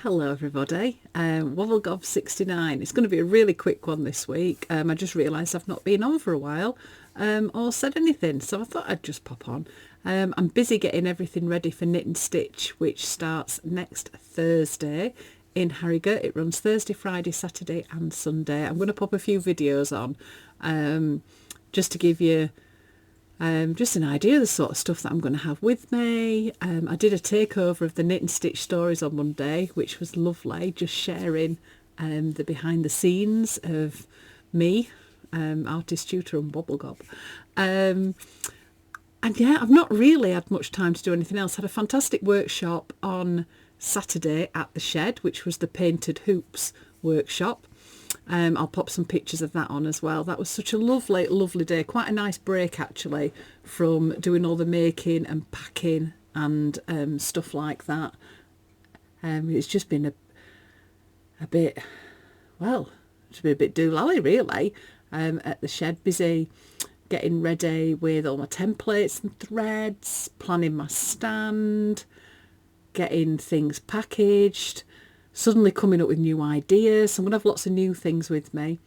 Hello everybody, Wobble 69. It's going to be a really quick one this week. I just realised I've not been on for a while or said anything, so I thought I'd just pop on. I'm busy getting everything ready for Knit and Stitch, which starts next Thursday in Harrogate. It runs Thursday, Friday, Saturday and Sunday. I'm going to pop a few videos on just to give you just an idea of the sort of stuff that I'm going to have with me. I did a takeover of the Knit and Stitch stories on Monday, which was lovely, just sharing the behind the scenes of me, artist, tutor and Wobble. And yeah, I've not really had much time to do anything else. I had a fantastic workshop on Saturday at the Shed, which was the Painted Hoops workshop. I'll pop some pictures of that on as well. That was such a lovely, lovely day. Quite a nice break actually from doing all the making and packing and stuff like that. It's just been a bit, well, it's been a bit doolally really at the Shed. Busy getting ready with all my templates and threads, planning my stand, getting things packaged, suddenly coming up with new ideas. So I'm going to have lots of new things with me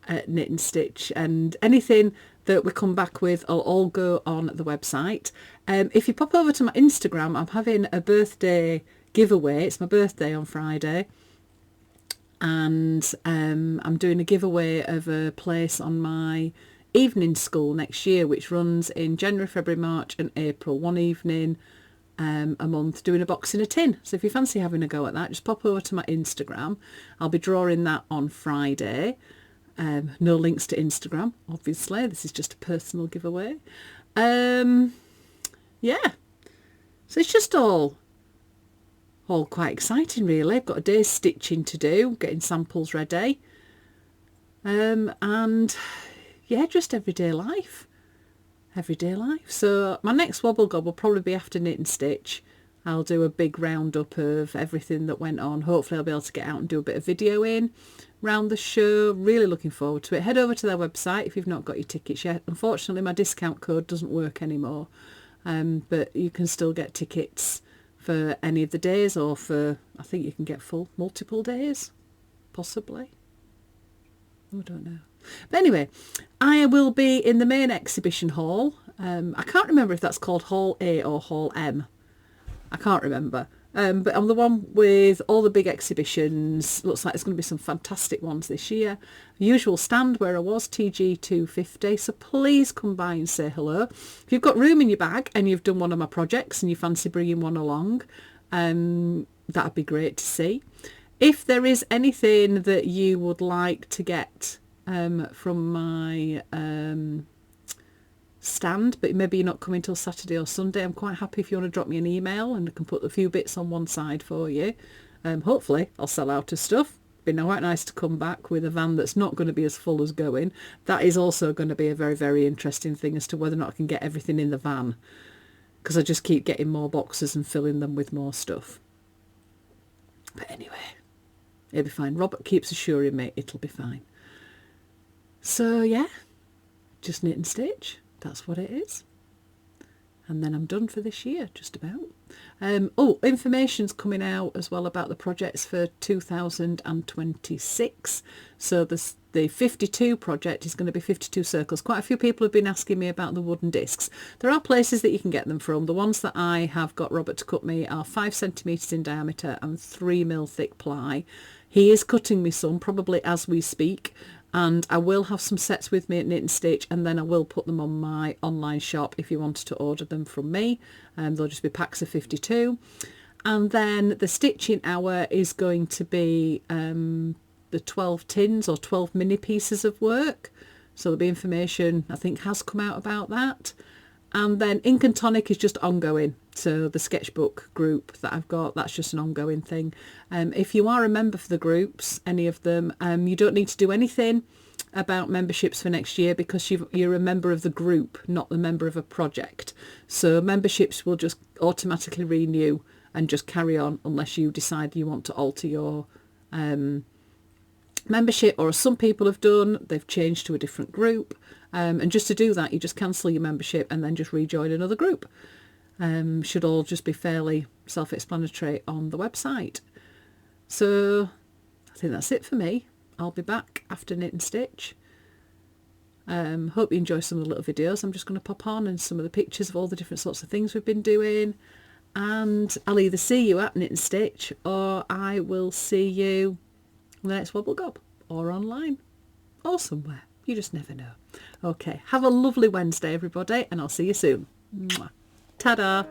at Knit and Stitch, and anything that we come back with will all go on the website. If you pop over to my Instagram, I'm having a birthday giveaway. It's my birthday on Friday, and I'm doing a giveaway of a place on my evening school next year, which runs in January, February, March and April. One evening a month, doing a box in a tin. So if you fancy having a go at that, just pop over to my Instagram. I'll be drawing that on Friday. No links to Instagram, obviously. This is just a personal giveaway. Yeah. So it's just all quite exciting really. I've got a day's stitching to do, getting samples ready. And yeah, just everyday life. So my next Wobble Gob will probably be after Knit and Stitch. I'll do a big roundup of everything that went on. Hopefully I'll be able to get out and do a bit of video in round the show. Really looking forward to it. Head over to their website if you've not got your tickets yet. Unfortunately my discount code doesn't work anymore, but you can still get tickets for any of the days, or for, I think you can get multiple days possibly. I don't know. But anyway, I will be in the main exhibition hall. I can't remember if that's called Hall A or Hall M. I can't remember. But I'm the one with all the big exhibitions. Looks like there's going to be some fantastic ones this year. Usual stand where I was, TG 250. So please come by and say hello. If you've got room in your bag and you've done one of my projects and you fancy bringing one along, that'd be great to see. If there is anything that you would like to get from my stand, but maybe you're not coming till Saturday or Sunday, I'm quite happy if you want to drop me an email and I can put a few bits on one side for you. Hopefully I'll sell out of stuff. It'd be quite nice to come back with a van that's not going to be as full as going. That is also going to be a very, very interesting thing as to whether or not I can get everything in the van, because I just keep getting more boxes and filling them with more stuff. But anyway, it'll be fine. Robert keeps assuring me it'll be fine. So yeah, just Knit and Stitch. That's what it is. And then I'm done for this year, just about. Information's coming out as well about the projects for 2026. So the 52 project is going to be 52 circles. Quite a few people have been asking me about the wooden discs. There are places that you can get them from. The ones that I have got Robert to cut me are 5 centimetres in diameter and 3mm thick ply. He is cutting me some, probably as we speak. And I will have some sets with me at Knit and Stitch, and then I will put them on my online shop if you wanted to order them from me. They'll just be packs of 52. And then the stitching hour is going to be the 12 tins or 12 mini pieces of work. So there'll be information, I think, has come out about that. And then Ink and Tonic is just ongoing. So the sketchbook group that I've got, that's just an ongoing thing. If you are a member for the groups, any of them, you don't need to do anything about memberships for next year, because you're a member of the group, not the member of a project. So memberships will just automatically renew and just carry on unless you decide you want to alter your membership, or as some people have done, they've changed to a different group. And just to do that, you just cancel your membership and then just rejoin another group. Should all just be fairly self-explanatory on the website. So I think that's it for me. I'll be back after knit and stitch. Hope you enjoy some of the little videos I'm just going to pop on, and some of the pictures of all the different sorts of things we've been doing. And I'll either see you at knit and stitch, or I will see you on the next Wobble Gob, or online, or somewhere. You just never know. Okay, have a lovely Wednesday, everybody, and I'll see you soon. Mwah. Ta-da!